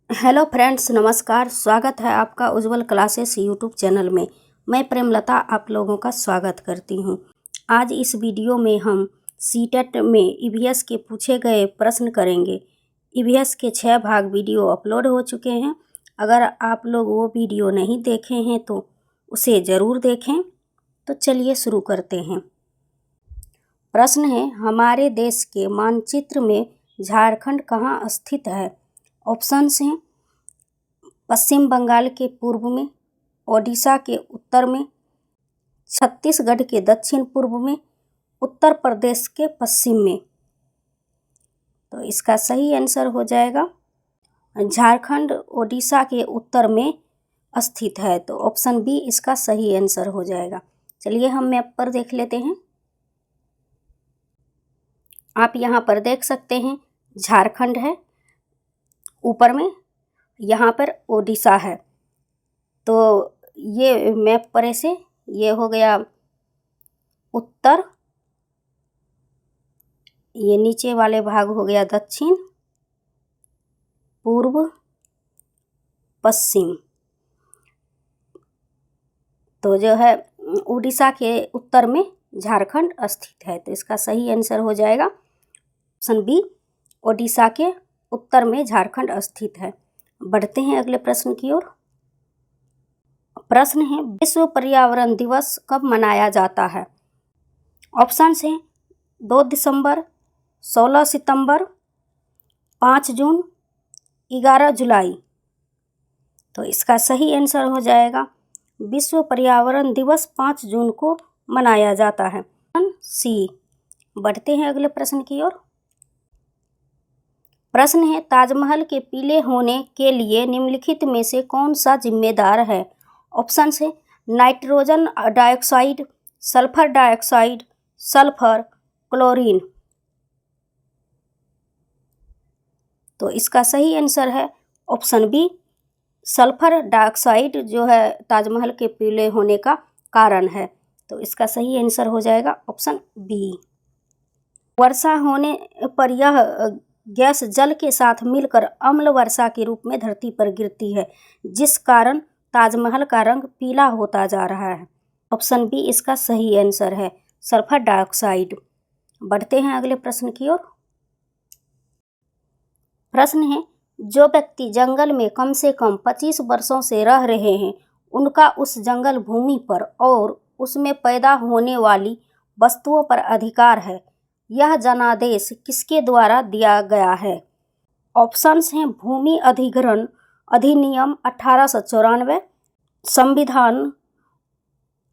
Hello friends, नमस्कार। स्वागत है आपका उज्जवल क्लासेस यूट्यूब चैनल में। मैं प्रेमलता आप लोगों का स्वागत करती हूं। आज इस वीडियो में हम सीटेट में ईवीएस के पूछे गए प्रश्न करेंगे। ईवीएस के 6 भाग वीडियो अपलोड हो चुके हैं। अगर आप लोग वो वीडियो नहीं देखे हैं तो उसे ज़रूर देखें। तो चलिए शुरू करते हैं। प्रश्न है, हमारे देश के मानचित्र में झारखंड कहाँ स्थित है? ऑप्शंस हैं पश्चिम बंगाल के पूर्व में, ओडिशा के उत्तर में, छत्तीसगढ़ के दक्षिण पूर्व में, उत्तर प्रदेश के पश्चिम में। तो इसका सही आंसर हो जाएगा झारखंड ओडिशा के उत्तर में स्थित है। तो ऑप्शन बी इसका सही आंसर हो जाएगा। चलिए हम मैप पर देख लेते हैं। आप यहाँ पर देख सकते हैं झारखंड है ऊपर में, यहाँ पर ओडिशा है। तो ये मैप पर ऐसे ये हो गया उत्तर, ये नीचे वाले भाग हो गया दक्षिण, पूर्व, पश्चिम। तो जो है उड़ीसा के उत्तर में झारखंड स्थित है। तो इसका सही आंसर हो जाएगा ऑप्शन बी, ओडिशा के उत्तर में झारखंड स्थित है। बढ़ते हैं अगले प्रश्न की ओर। प्रश्न है, विश्व पर्यावरण दिवस कब मनाया जाता है? ऑप्शंस हैं 2 दिसंबर, 16 सितंबर, 5 जून, 11 जुलाई। तो इसका सही आंसर हो जाएगा विश्व पर्यावरण दिवस 5 जून को मनाया जाता है, सी। बढ़ते हैं अगले प्रश्न की ओर। प्रश्न है, ताजमहल के पीले होने के लिए निम्नलिखित में से कौन सा जिम्मेदार है? ऑप्शंस है nitrogen dioxide, sulphur dioxide, sulphur, chlorine. तो इसका सही आंसर है ऑप्शन बी, सल्फर डाइऑक्साइड जो है ताजमहल के पीले होने का कारण है। तो इसका सही आंसर हो जाएगा ऑप्शन बी। वर्षा होने पर यह गैस जल के साथ मिलकर अम्ल वर्षा के रूप में धरती पर गिरती है, जिस कारण ताजमहल का रंग पीला होता जा रहा है। ऑप्शन बी इसका सही आंसर है, सल्फर डाइऑक्साइड। बढ़ते हैं अगले प्रश्न की ओर। प्रश्न है, जो व्यक्ति जंगल में कम से कम 25 वर्षों से रह रहे हैं, उनका उस जंगल भूमि पर और उसमें पैदा होने वाली वस्तुओं पर अधिकार है। यह जनादेश किसके द्वारा दिया गया है? ऑप्शंस हैं भूमि अधिग्रहण अधिनियम 1894, संविधान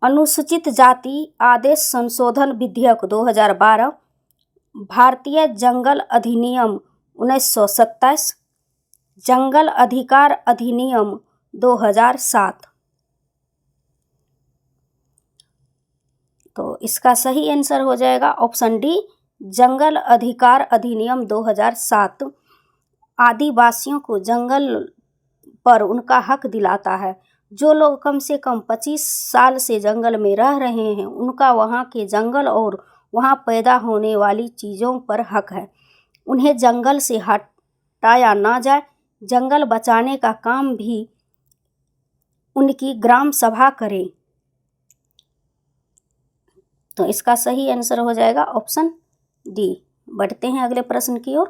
अनुसूचित जाति आदेश संशोधन विधेयक 2012, भारतीय जंगल अधिनियम 1927, जंगल अधिकार अधिनियम 2007। तो इसका सही आंसर हो जाएगा ऑप्शन डी, जंगल अधिकार अधिनियम 2007 आदिवासियों को जंगल पर उनका हक दिलाता है। जो लोग कम से कम 25 साल से जंगल में रह रहे हैं, उनका वहाँ के जंगल और वहाँ पैदा होने वाली चीज़ों पर हक है। उन्हें जंगल से हटाया ना जाए। जंगल बचाने का काम भी उनकी ग्राम सभा करे। तो इसका सही आंसर हो जाएगा ऑप्शन डी। बढ़ते हैं अगले प्रश्न की ओर।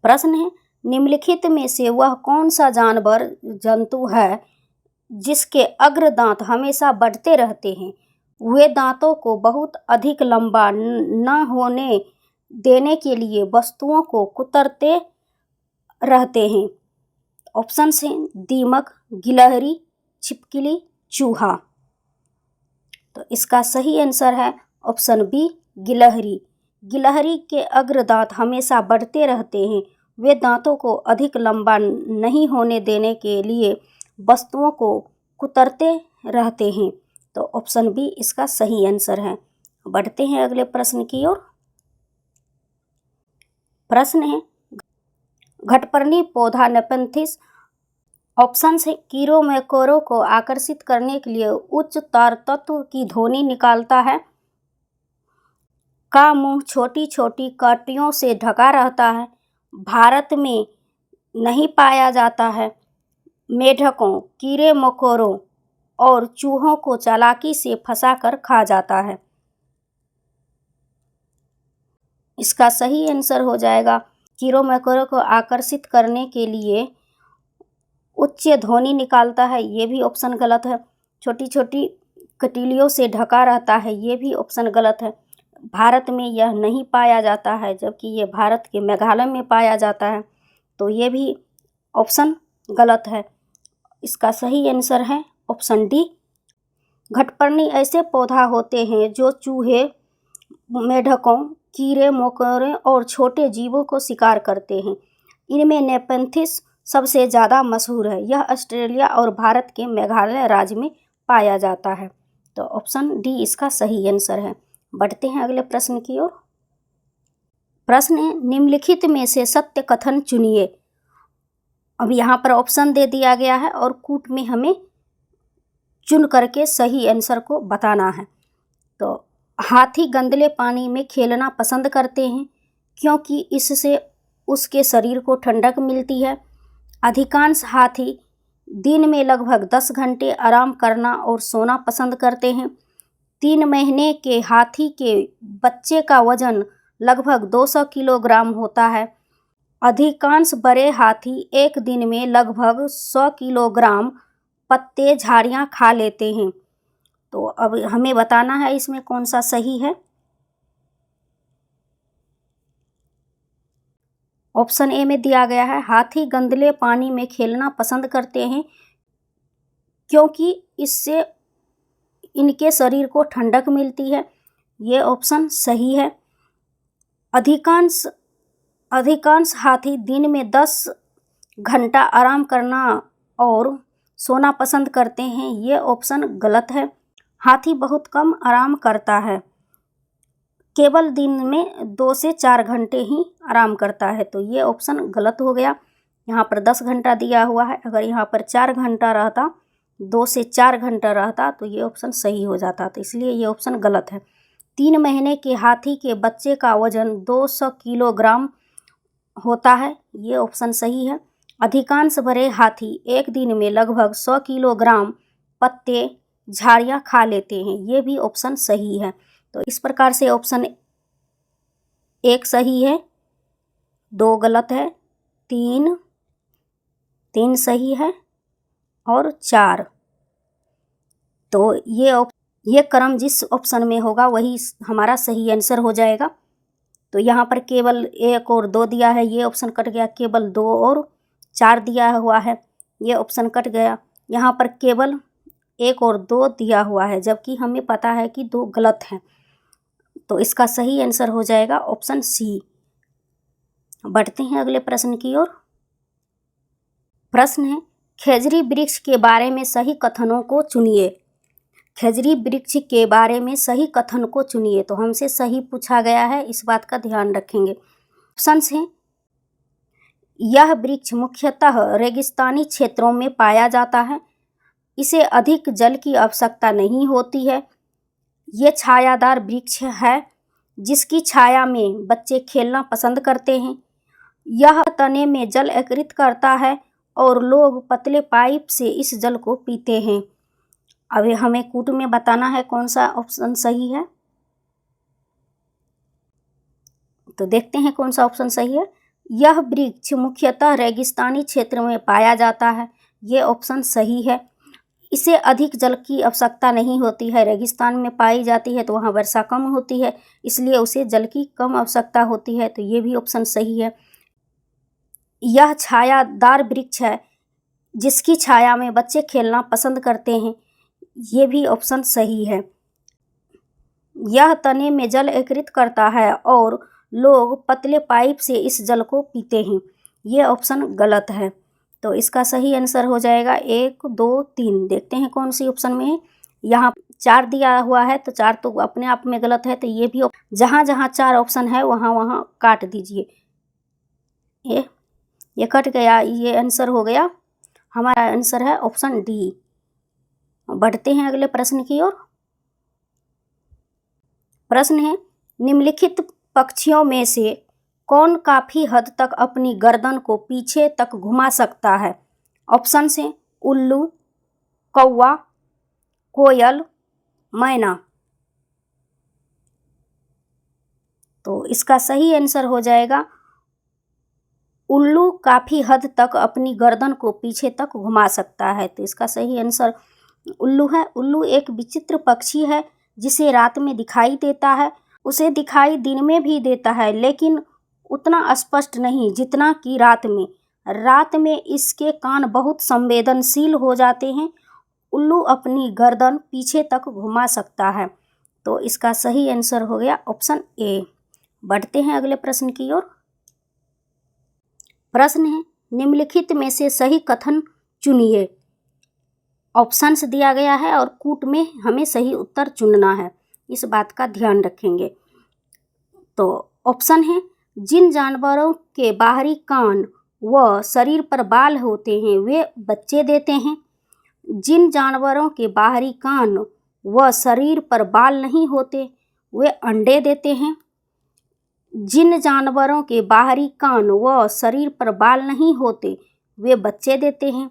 प्रश्न है, निम्नलिखित में से वह कौन सा जानवर जंतु है जिसके अग्र दांत हमेशा बढ़ते रहते हैं? वे दांतों को बहुत अधिक लंबा न होने देने के लिए वस्तुओं को कुतरते रहते हैं। ऑप्शंस हैं दीमक, गिलहरी, छिपकली, चूहा। तो इसका सही आंसर है ऑप्शन बी, गिलहरी। गिलहरी के अग्र दांत हमेशा बढ़ते रहते हैं। वे दांतों को अधिक लंबा नहीं होने देने के लिए वस्तुओं को कुतरते रहते हैं। तो ऑप्शन बी इसका सही आंसर है। बढ़ते हैं अगले प्रश्न की ओर। प्रश्न है, घटपर्णी पौधा नेपेंथिस ऑप्शंस है कीड़ों मकोड़ों को आकर्षित करने के लिए उच्च तार तत्व की ध्वनि निकालता है, का मुंह छोटी छोटी कांटियों से ढका रहता है, भारत में नहीं पाया जाता है। मेढकों, कीड़े मकोड़ों और चूहों को चालाकी से फंसाकर खा जाता है। इसका सही आंसर हो जाएगा कीड़ों मकोड़ों को आकर्षित करने के लिए उच्च ध्वनि निकालता है, ये भी ऑप्शन गलत है। छोटी छोटी कटीलियों से ढका रहता है, ये भी ऑप्शन गलत है। भारत में यह नहीं पाया जाता है, जबकि ये भारत के मेघालय में पाया जाता है, तो ये भी ऑप्शन गलत है। इसका सही आंसर है ऑप्शन डी। घटपर्णी ऐसे पौधा होते हैं जो चूहे, मेढकों, कीड़े मकोड़े और छोटे जीवों को शिकार करते हैं। इनमें नेपेंथिस सबसे ज़्यादा मशहूर है। यह ऑस्ट्रेलिया और भारत के मेघालय राज्य में पाया जाता है, तो ऑप्शन डी इसका सही आंसर है। बढ़ते हैं अगले प्रश्न की ओर। प्रश्न है, निम्नलिखित में से सत्य कथन चुनिए। अब यहाँ पर ऑप्शन दे दिया गया है और कूट में हमें चुन करके सही आंसर को बताना है। तो हाथी गंदले पानी में खेलना पसंद करते हैं क्योंकि इससे उसके शरीर को ठंडक मिलती है। अधिकांश हाथी दिन में लगभग 10 घंटे आराम करना और सोना पसंद करते हैं। 3 महीने के हाथी के बच्चे का वजन लगभग 200 किलोग्राम होता है। अधिकांश बड़े हाथी एक दिन में लगभग 100 किलोग्राम पत्ते झाड़ियाँ खा लेते हैं। तो अब हमें बताना है इसमें कौन सा सही है। ऑप्शन ए में दिया गया है, हाथी गंदले पानी में खेलना पसंद करते हैं क्योंकि इससे इनके शरीर को ठंडक मिलती है। ये ऑप्शन सही है। अधिकांश हाथी दिन में 10 घंटा आराम करना और सोना पसंद करते हैं, ये ऑप्शन गलत है। हाथी बहुत कम आराम करता है, केवल दिन में 2 से 4 घंटे ही आराम करता है, तो ये ऑप्शन गलत हो गया। यहाँ पर 10 घंटा दिया हुआ है, अगर यहाँ पर 4 घंटा रहता, 2 से 4 घंटा रहता तो ये ऑप्शन सही हो जाता, तो इसलिए ये ऑप्शन गलत है। 3 महीने के हाथी के बच्चे का वजन 200 किलोग्राम होता है, ये ऑप्शन सही है। अधिकांश बड़े हाथी एक दिन में लगभग 100 किलोग्राम पत्ते झाड़ियाँ खा लेते हैं, ये भी ऑप्शन सही है। तो इस प्रकार से ऑप्शन 1 सही है, 2 गलत है, 3 सही है और 4। तो ये क्रम जिस ऑप्शन में होगा वही हमारा सही आंसर हो जाएगा। तो यहाँ पर केवल 1 और 2 दिया है, ये ऑप्शन कट गया। केवल 2 और 4 दिया हुआ है, ये ऑप्शन कट गया। यहाँ पर केवल 1 और 2 दिया हुआ है, जबकि हमें पता है कि 2 गलत हैं, तो इसका सही आंसर हो जाएगा ऑप्शन सी। बढ़ते हैं अगले प्रश्न की ओर। प्रश्न है, खेजड़ी वृक्ष के बारे में सही कथनों को चुनिए। खेजड़ी वृक्ष के बारे में सही कथन को चुनिए, तो हमसे सही पूछा गया है, इस बात का ध्यान रखेंगे। ऑप्शंस हैं, यह वृक्ष मुख्यतः रेगिस्तानी क्षेत्रों में पाया जाता है, इसे अधिक जल की आवश्यकता नहीं होती है, ये छायादार वृक्ष है जिसकी छाया में बच्चे खेलना पसंद करते हैं, यह तने में जल एकत्रित करता है और लोग पतले पाइप से इस जल को पीते हैं। अब हमें कूट में बताना है कौन सा ऑप्शन सही है, तो देखते हैं कौन सा ऑप्शन सही है। यह वृक्ष मुख्यतः रेगिस्तानी क्षेत्र में पाया जाता है, ये ऑप्शन सही है। इसे अधिक जल की आवश्यकता नहीं होती है, रेगिस्तान में पाई जाती है तो वहाँ वर्षा कम होती है, इसलिए उसे जल की कम आवश्यकता होती है, तो ये भी ऑप्शन सही है। यह छायादार वृक्ष है जिसकी छाया में बच्चे खेलना पसंद करते हैं, ये भी ऑप्शन सही है। यह तने में जल एकत्रित करता है और लोग पतले पाइप से इस जल को पीते हैं, ये ऑप्शन गलत है। तो इसका सही आंसर हो जाएगा 1, 2, 3। देखते हैं कौन सी ऑप्शन में है। यहाँ 4 दिया हुआ है, तो 4 तो अपने आप में गलत है, तो ये भी जहाँ जहाँ 4 ऑप्शन है वहाँ वहाँ काट दीजिए। ये कट गया, ये आंसर हो गया, हमारा आंसर है ऑप्शन डी। बढ़ते हैं अगले प्रश्न की ओर। प्रश्न है, निम्नलिखित पक्षियों में से कौन काफ़ी हद तक अपनी गर्दन को पीछे तक घुमा सकता है? ऑप्शन हैं उल्लू, कौवा, कोयल, मैना। तो इसका सही आंसर हो जाएगा उल्लू काफ़ी हद तक अपनी गर्दन को पीछे तक घुमा सकता है। तो इसका सही आंसर उल्लू है। उल्लू एक विचित्र पक्षी है जिसे रात में दिखाई देता है। उसे दिखाई दिन में भी देता है, लेकिन उतना स्पष्ट नहीं जितना कि रात में। रात में इसके कान बहुत संवेदनशील हो जाते हैं। उल्लू अपनी गर्दन पीछे तक घुमा सकता है। तो इसका सही आंसर हो गया ऑप्शन ए। बढ़ते हैं अगले प्रश्न की ओर। प्रश्न है, निम्नलिखित में से सही कथन चुनिए। ऑप्शंस दिया गया है और कूट में हमें सही उत्तर चुनना है, इस बात का ध्यान रखेंगे। तो ऑप्शन है, जिन जानवरों के बाहरी कान व शरीर पर बाल होते हैं वे बच्चे देते हैं। जिन जानवरों के बाहरी कान व शरीर पर बाल नहीं होते वे अंडे देते हैं। जिन जानवरों के बाहरी कान व शरीर पर बाल नहीं होते वे बच्चे देते हैं।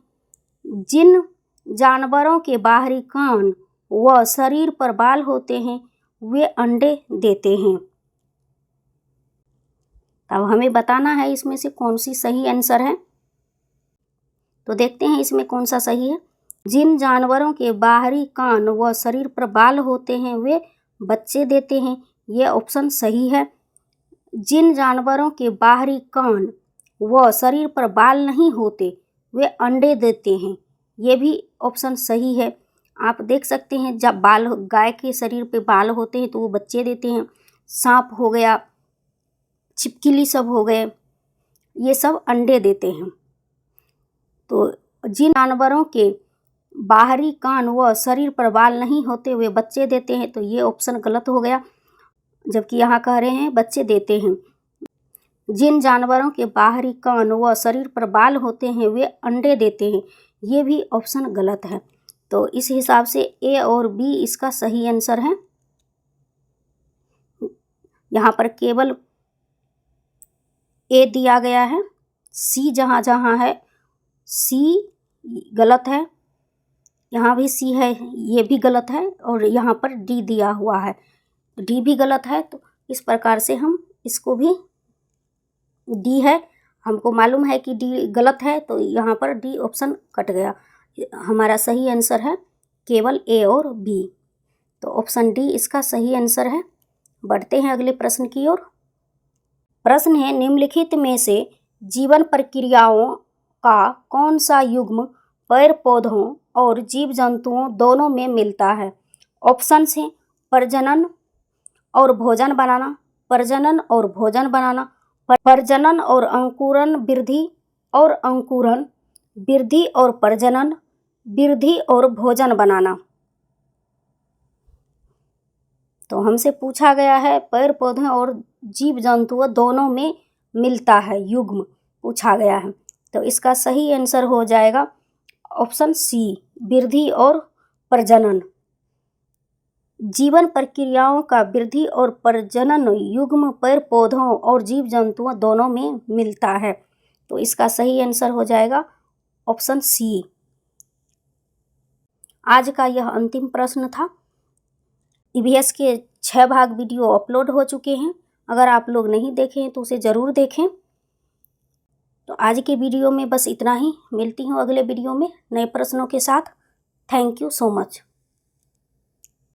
जिन जानवरों के बाहरी कान व शरीर पर बाल होते हैं वे अंडे देते हैं। अब हमें बताना है इसमें से कौन सी सही आंसर है। तो देखते हैं इसमें कौन सा सही है। जिन जानवरों के बाहरी कान व शरीर पर बाल होते हैं वे बच्चे देते हैं, ये ऑप्शन सही है। जिन जानवरों के बाहरी कान व शरीर पर बाल नहीं होते वे अंडे देते हैं, ये भी ऑप्शन सही है। आप देख सकते हैं जब बाल गाय के शरीर पे बाल होते हैं तो वो बच्चे देते हैं। सांप हो गया, छिपकली सब हो गए, ये सब अंडे देते हैं। तो जिन जानवरों के बाहरी कान व शरीर पर बाल नहीं होते वे बच्चे देते हैं, तो ये ऑप्शन गलत हो गया, जबकि यहाँ कह रहे हैं बच्चे देते हैं। जिन जानवरों के बाहरी कान व शरीर पर बाल होते हैं वे अंडे देते हैं, ये भी ऑप्शन गलत है। तो इस हिसाब से ए और बी इसका सही आंसर है। यहाँ पर केवल ए दिया गया है, सी जहाँ जहाँ है सी गलत है, यहाँ भी सी है ये भी गलत है, और यहाँ पर डी दिया हुआ है, डी भी गलत है। तो इस प्रकार से हम इसको भी डी है, हमको मालूम है कि डी गलत है, तो यहाँ पर डी ऑप्शन कट गया। हमारा सही आंसर है केवल ए और बी। तो ऑप्शन डी इसका सही आंसर है। बढ़ते हैं अगले प्रश्न की ओर। प्रश्न है, निम्नलिखित में से जीवन प्रक्रियाओं का कौन सा युग्म पेड़ पौधों और जीव जंतुओं दोनों में मिलता है? ऑप्शन हैं प्रजनन और भोजन बनाना, प्रजनन और भोजन बनाना, प्रजनन और अंकुरण, वृद्धि और अंकुरण, वृद्धि और प्रजनन, वृद्धि और भोजन बनाना। तो हमसे पूछा गया है पेड़ पौधे और जीव जंतुओं दोनों में मिलता है, युग्म पूछा गया है। तो इसका सही आंसर हो जाएगा ऑप्शन सी, वृद्धि और प्रजनन। जीवन प्रक्रियाओं का वृद्धि और प्रजनन युग्म पेड़ पौधों और जीव जंतुओं दोनों में मिलता है। तो इसका सही आंसर हो जाएगा ऑप्शन सी। आज का यह अंतिम प्रश्न था। ईवीएस के 6 भाग वीडियो अपलोड हो चुके हैं, अगर आप लोग नहीं देखे हैं तो उसे ज़रूर देखें। तो आज के वीडियो में बस इतना ही, मिलती हूँ अगले वीडियो में नए प्रश्नों के साथ। Thank you so much.